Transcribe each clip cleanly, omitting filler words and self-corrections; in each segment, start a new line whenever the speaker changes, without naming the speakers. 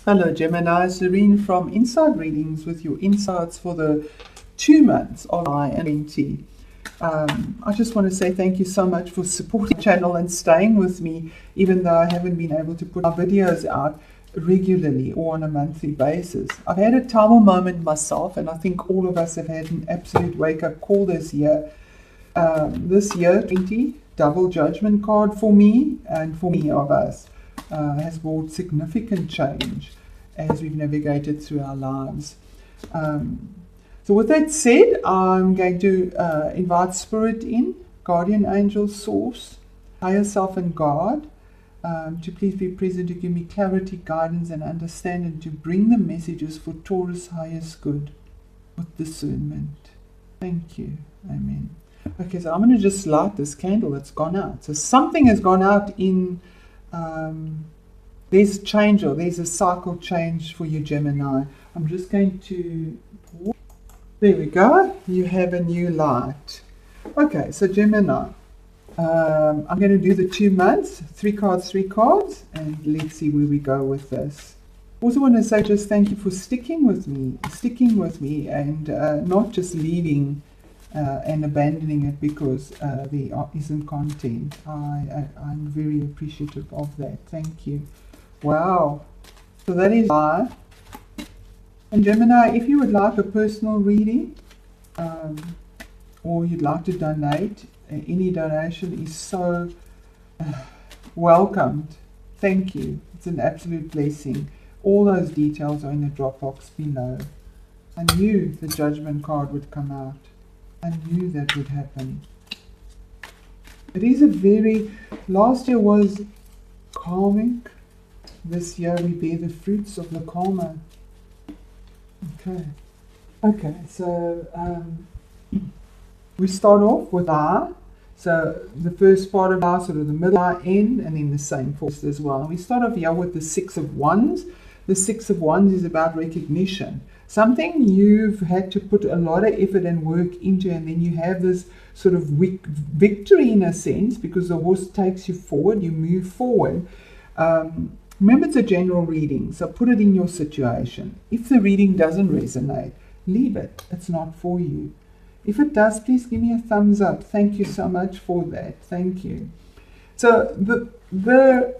Hello Gemini, Serene from Inside Readings with your insights for the 2 months of July and 20. I just want to say thank you so much for supporting the channel and staying with me, even though I haven't been able to put our videos out regularly or on a monthly basis. I've had a Tamil moment myself, and I think all of us have had an absolute wake-up call this year. This year, 20, double judgment card for me and for many of us. Has brought significant change as we've navigated through our lives. So with that said, I'm going to invite Spirit in, Guardian Angel, Source, Higher Self and God, to please be present to give me clarity, guidance and understanding, to bring the messages for Taurus' highest good with discernment. Thank you. Amen. Okay, so I'm going to just light this candle that's gone out. So something has gone out in... there's a change, or there's a cycle change for you, Gemini. I'm just going to pause. There we go. You have a new light. Okay, so Gemini, I'm going to do the 2 months, 3 cards, and let's see where we go with this. Also want to say just thank you for sticking with me, and not just leaving and abandoning it because there isn't content. I'm very appreciative of that. Thank you. Wow. So that is why. And Gemini, if you would like a personal reading, or you'd like to donate, any donation is so welcomed. Thank you. It's an absolute blessing. All those details are in the drop box below. I knew the judgment card would come out. I knew that would happen. It is a very... Last year was karmic. This year we bear the fruits of the karma. Okay, so we start off with I. So the first part of I, sort of the middle I, end, and then the same force as well. And we start off here with the 6 of Wands. The 6 of Wands is about recognition. Something you've had to put a lot of effort and work into, and then you have this sort of victory in a sense, because the horse takes you forward, you move forward. Remember, it's a general reading, so put it in your situation. If the reading doesn't resonate, leave it. It's not for you. If it does, please give me a thumbs up. Thank you so much for that. Thank you. So the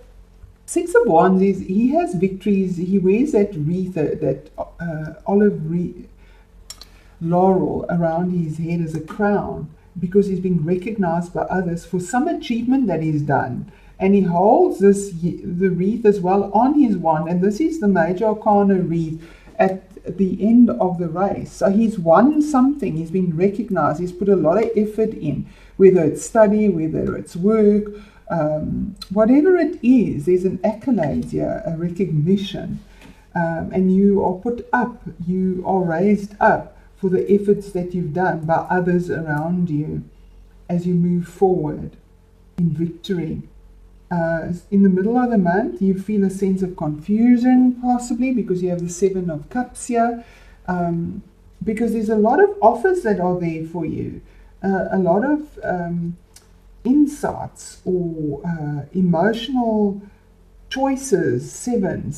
6 of Wands is, he has victories. He wears that wreath, that olive wreath, laurel around his head as a crown, because he's been recognized by others for some achievement that he's done. And he holds the wreath as well on his wand, and this is the major arcana wreath at the end of the race. So he's won something, he's been recognized, he's put a lot of effort in, whether it's study, whether it's work, whatever it is, there's an accolade here, a recognition, and you are put up, you are raised up for the efforts that you've done by others around you as you move forward in victory. In the middle of the month, you feel a sense of confusion, possibly because you have the 7 of Cups here, because there's a lot of offers that are there for you, a lot of insights or emotional choices. 7,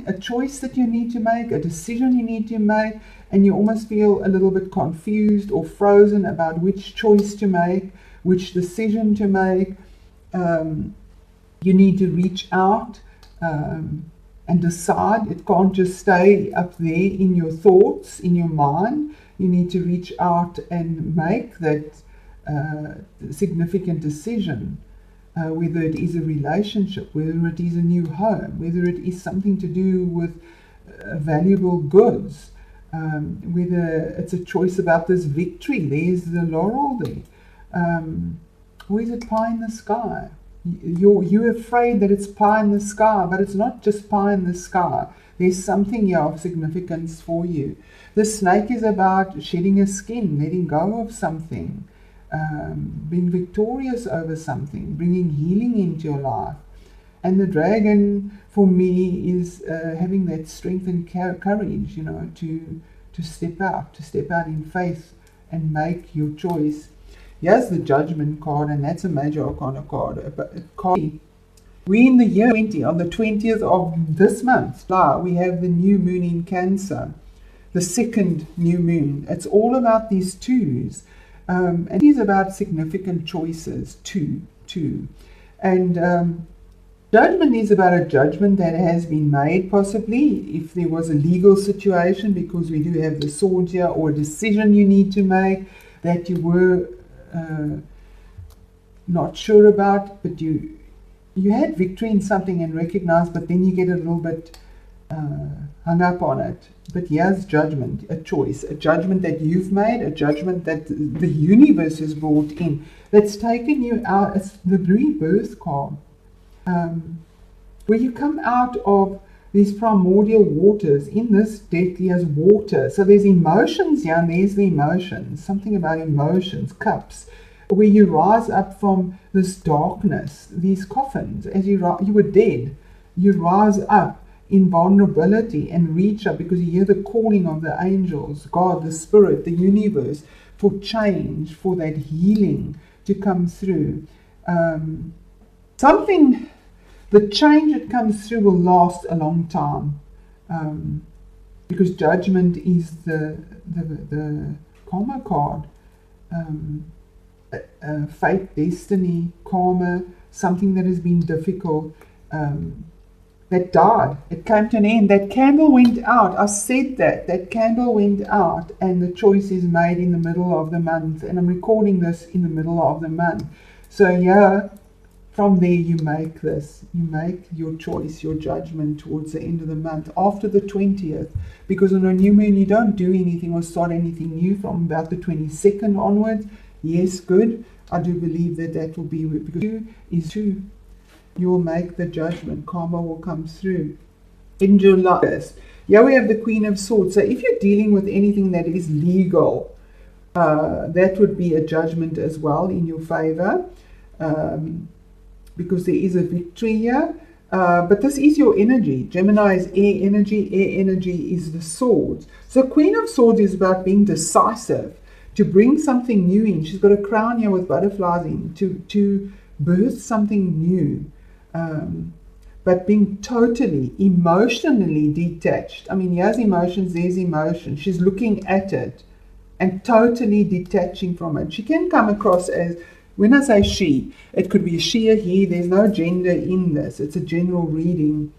a choice that you need to make, a decision you need to make, and you almost feel a little bit confused or frozen about which choice to make, which decision to make. You need to reach out and decide. It can't just stay up there in your thoughts, in your mind. You need to reach out and make that significant decision, whether it is a relationship, whether it is a new home, whether it is something to do with valuable goods, whether it's a choice about this victory. There's the laurel there. Or is it pie in the sky? You're afraid that it's pie in the sky, but it's not just pie in the sky. There's something here of significance for you. The snake is about shedding a skin, letting go of something, being victorious over something, bringing healing into your life. And the dragon, for me, is having that strength and courage, to step out in faith and make your choice. Here's the judgment card, and that's a major arcana card. We in the year 20, on the 20th of this month, we have the new moon in Cancer, the second new moon. It's all about these twos. And it is about significant choices, two. And judgment is about a judgment that has been made, possibly, if there was a legal situation, because we do have the swords here, or a decision you need to make that you were not sure about, but you had victory in something and recognized, but then you get a little bit hung up on it. But here's judgment, a choice, a judgment that you've made, a judgment that the universe has brought in, that's taken you out. It's the rebirth card, where you come out of these primordial waters. In this deck, there's water. So there's emotions here, and there's the emotions, something about emotions, cups, where you rise up from this darkness, these coffins. As you were dead, you rise up in vulnerability and reach up, because you hear the calling of the angels, God, the Spirit, the universe, for change, for that healing to come through. The change that comes through will last a long time, because judgment is the karma card. Fate, destiny, karma, something that has been difficult, that died. It came to an end. That candle went out. I said that candle went out, and the choice is made in the middle of the month. And I'm recording this in the middle of the month. So yeah, from there you make this. You make your choice, your judgment towards the end of the month, after the 20th. Because on a new moon you don't do anything or start anything new from about the 22nd onwards. Yes, good. I do believe that will be, because 2 is 2. You will make the judgment. Karma will come through. In July, here we have the Queen of Swords. So if you're dealing with anything that is legal, that would be a judgment as well in your favor, because there is a victory here. But this is your energy. Gemini is air energy. Air energy is the swords. So Queen of Swords is about being decisive, to bring something new in. She's got a crown here with butterflies in, to birth something new. But being totally emotionally detached. I mean, here's emotions, there's emotion. She's looking at it and totally detaching from it. She can come across as, when I say she, it could be a she or he. There's no gender in this. It's a general reading.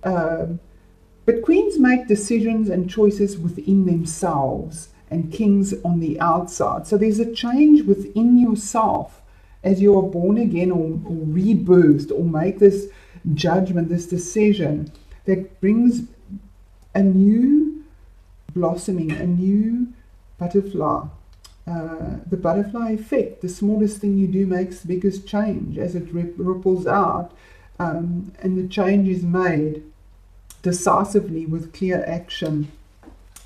But queens make decisions and choices within themselves, and kings on the outside. So there's a change within yourself as you are born again, or rebirthed, or make this judgment, this decision that brings a new blossoming, a new butterfly. The butterfly effect, the smallest thing you do makes the biggest change as it ripples out, and the change is made decisively with clear action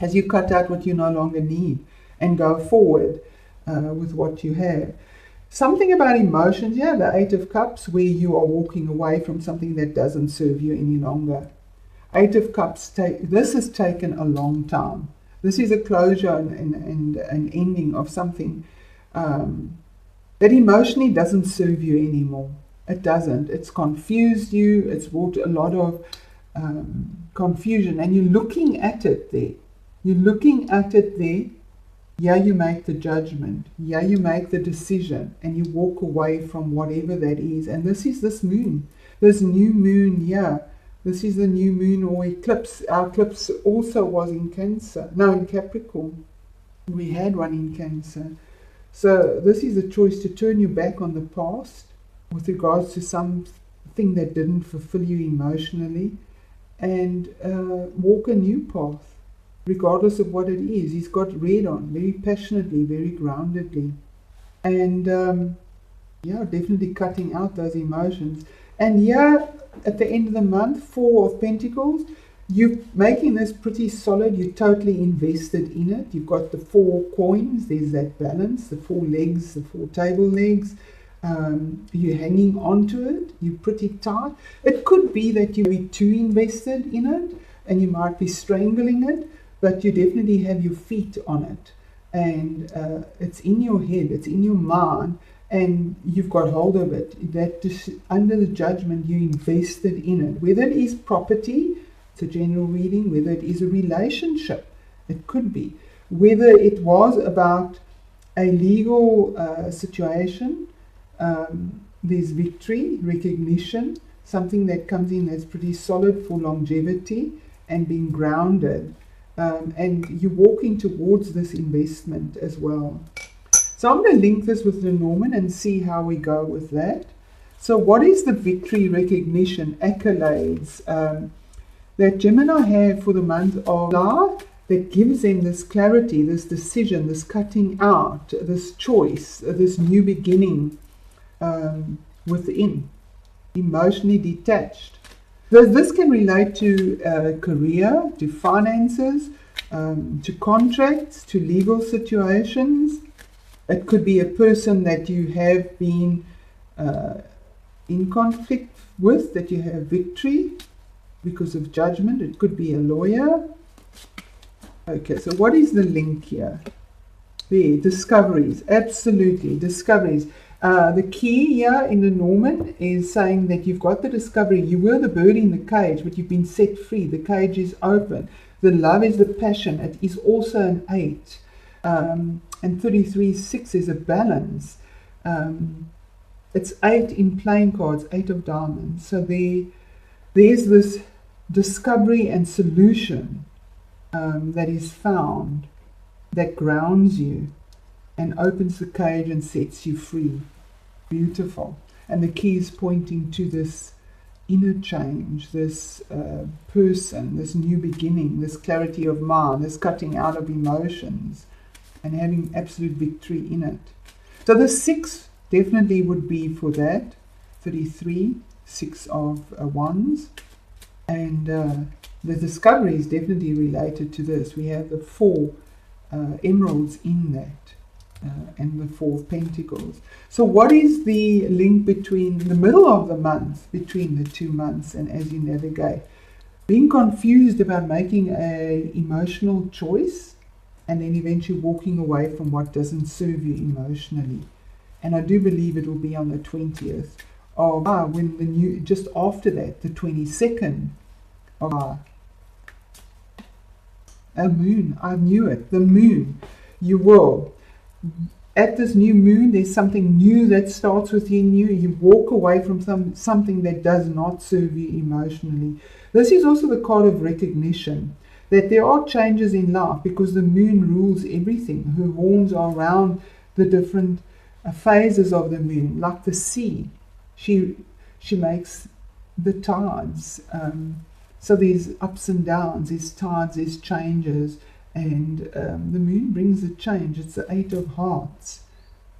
as you cut out what you no longer need and go forward with what you have. Something about emotions, yeah, the 8 of Cups, where you are walking away from something that doesn't serve you any longer. 8 of Cups, this has taken a long time. This is a closure and an ending of something that emotionally doesn't serve you anymore. It doesn't. It's confused you. It's brought a lot of confusion, and you're looking at it there. You're looking at it there. Yeah, you make the judgment. Yeah, you make the decision, and you walk away from whatever that is. And this is this moon, this new moon here. This is the new moon or eclipse. Our eclipse also was in Cancer. No, in Capricorn. We had one in Cancer. So this is a choice to turn your back on the past with regards to something that didn't fulfill you emotionally, and walk a new path, regardless of what it is. He's got red on, very passionately, very groundedly. And yeah, definitely cutting out those emotions. And yeah, at the end of the month, 4 of Pentacles, you're making this pretty solid. You're totally invested in it. You've got the 4 coins. There's that balance, the 4 legs, the 4 table legs. You're hanging on to it. You're pretty tight. It could be that you're too invested in it and you might be strangling it, but you definitely have your feet on it. And it's in your head, it's in your mind, and you've got hold of it. That under the judgment, you invested in it. Whether it is property, it's a general reading. Whether it is a relationship, it could be. Whether it was about a legal situation, there's victory, recognition, something that comes in that's pretty solid for longevity and being grounded. And you're walking towards this investment as well. So I'm going to link this with Lenormand and see how we go with that. So what is the victory, recognition, accolades that Gemini have for the month of July that gives them this clarity, this decision, this cutting out, this choice, this new beginning within, emotionally detached? This can relate to career, to finances, to contracts, to legal situations. It could be a person that you have been in conflict with, that you have victory because of judgment. It could be a lawyer. Okay, so what is the link here? There, discoveries, absolutely, discoveries. The key here in the Norman is saying that you've got the discovery. You were the bird in the cage, but you've been set free. The cage is open. The love is the passion. It is also an 8. And 33/6 is a balance. It's 8 in playing cards, 8 of diamonds. So there's this discovery and solution that is found, that grounds you and opens the cage and sets you free. Beautiful. And the key is pointing to this inner change, this person, this new beginning, this clarity of mind, this cutting out of emotions, and having absolute victory in it. So the 6 definitely would be for that. 33, 6 of wands. And the discovery is definitely related to this. We have the 4 emeralds in that, and the 4 of pentacles. So what is the link between the middle of the month, between the 2 months, and as you navigate? Being confused about making an emotional choice, and then eventually walking away from what doesn't serve you emotionally. And I do believe it will be on the 20th of when the new, just after that, the 22nd of a moon. I knew it. The moon. You will. At this new moon, there's something new that starts within you. You walk away from something that does not serve you emotionally. This is also the card of recognition, that there are changes in life because the moon rules everything. Her horns are around the different phases of the moon, like the sea. She makes the tides. So there's ups and downs, there's tides, there's changes, and the moon brings a change. It's the 8 of hearts.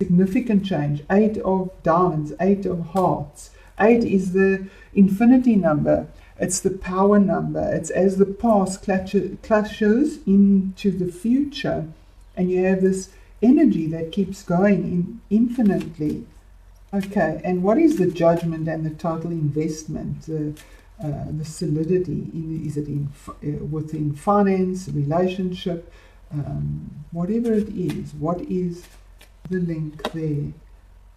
Significant change. 8 of diamonds, 8 of hearts. 8 is the infinity number. It's the power number. It's as the past clashes into the future, and you have this energy that keeps going infinitely. Okay, and what is the judgment and the total investment? The solidity, is it within finance, relationship, whatever it is, what is the link there?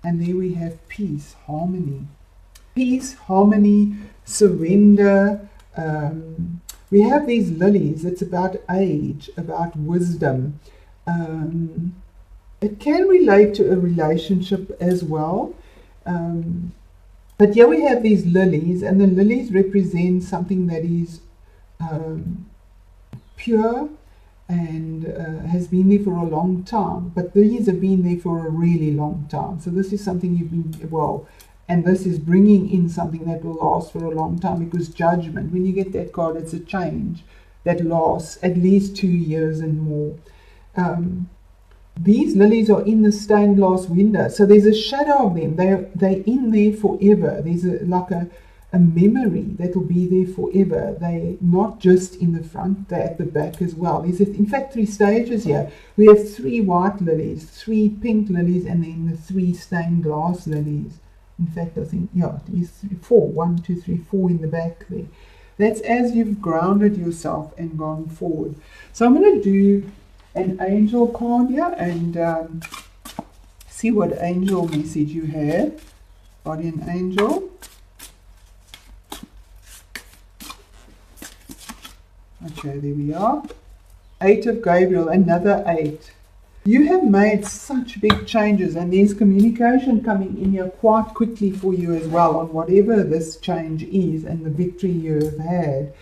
And there we have peace, harmony. Peace, harmony, surrender. We have these lilies. It's about age, about wisdom. It can relate to a relationship as well. But here we have these lilies, and the lilies represent something that is pure and has been there for a long time. But these have been there for a really long time. So this is something you've been, and this is bringing in something that will last for a long time, because judgment, when you get that card, it's a change that lasts at least 2 years and more. These lilies are in the stained glass window, so there's a shadow of them. They're in there forever. There's like a memory that will be there forever. They're not just in the front, they're at the back as well. There's in fact 3 stages here. We have 3 white lilies, 3 pink lilies, and then the 3 stained glass lilies. In fact, I think, it is 4. 1, 2, 3, 4 in the back there. That's as you've grounded yourself and gone forward. So I'm going to do an angel card here and See what angel message you have. Guardian angel. Okay, there we are. 8 of Gabriel, another 8. You have made such big changes, and there's communication coming in here quite quickly for you as well on whatever this change is and the victory you have had.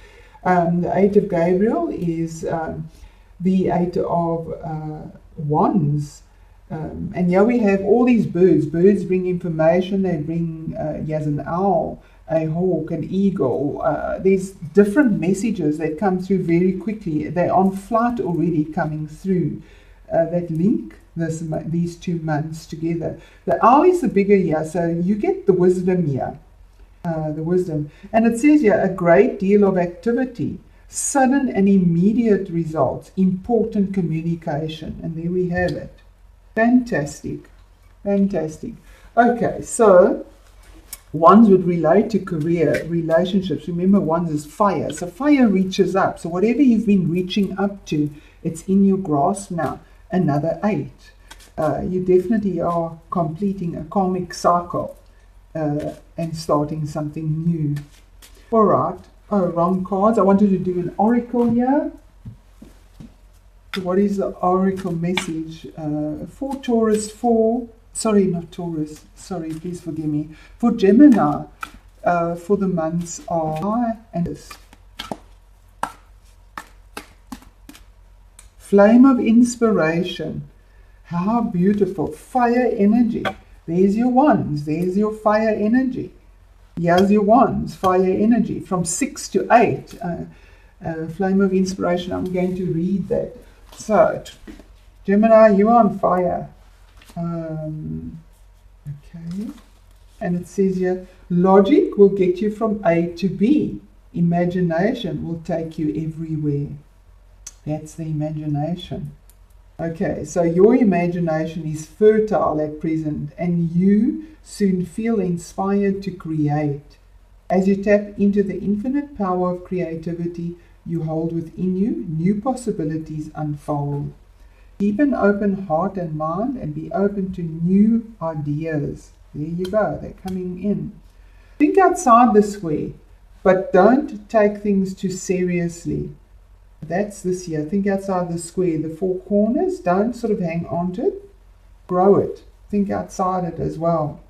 The 8 of Gabriel is the 8 of Wands. And here we have all these birds. Birds bring information. They bring, as an owl, a hawk, an eagle. There's different messages that come through very quickly. They're on flight already coming through that link these 2 months together. The owl is the bigger year, so you get the wisdom here. The wisdom. And it says here, a great deal of activity, sudden and immediate results, important communication. And there we have it. Fantastic. Fantastic. Okay, so Wands would relate to career, relationships. Remember, Wands is fire. So fire reaches up. So whatever you've been reaching up to, it's in your grasp now. Another 8. You definitely are completing a karmic cycle and starting something new. All right. Oh, wrong cards. I wanted to do an oracle here. So what is the oracle message? For Taurus, sorry, not Taurus. Sorry, please forgive me. For Gemini, for the months of July and August. Flame of inspiration. How beautiful. Fire energy. There's your Wands. There's your fire energy. Here's your Wands. Fire energy. From 6 to 8. Flame of inspiration. I'm going to read that. So, Gemini, you're on fire. Okay. And it says here, logic will get you from A to B. Imagination will take you everywhere. That's the imagination. Okay, so your imagination is fertile at present, and you soon feel inspired to create. As you tap into the infinite power of creativity you hold within you, new possibilities unfold. Keep an open heart and mind and be open to new ideas. There you go, they're coming in. Think outside the square, but don't take things too seriously. That's this year. Think outside the square, the 4 corners. Don't sort of hang on to it. Grow it. Think outside it as well.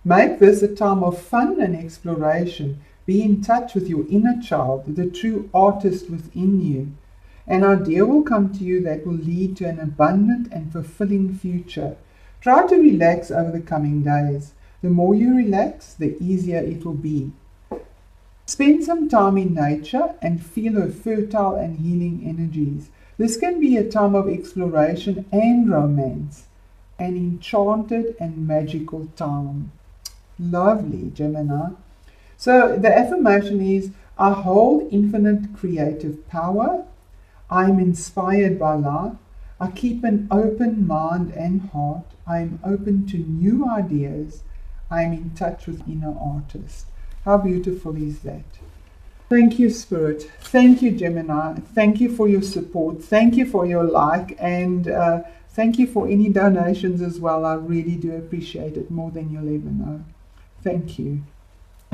Make this a time of fun and exploration. Be in touch with your inner child, the true artist within you. An idea will come to you that will lead to an abundant and fulfilling future. Try to relax over the coming days. The more you relax, the easier it will be. Spend some time in nature and feel her fertile and healing energies. This can be a time of exploration and romance, an enchanted and magical time. Lovely, Gemini. So the affirmation is, I hold infinite creative power. I am inspired by life. I keep an open mind and heart. I am open to new ideas. I am in touch with inner artists. How beautiful is that? Thank you, Spirit. Thank you, Gemini. Thank you for your support. Thank you for your like, and thank you for any donations as well. I really do appreciate it more than you'll ever know. Thank you.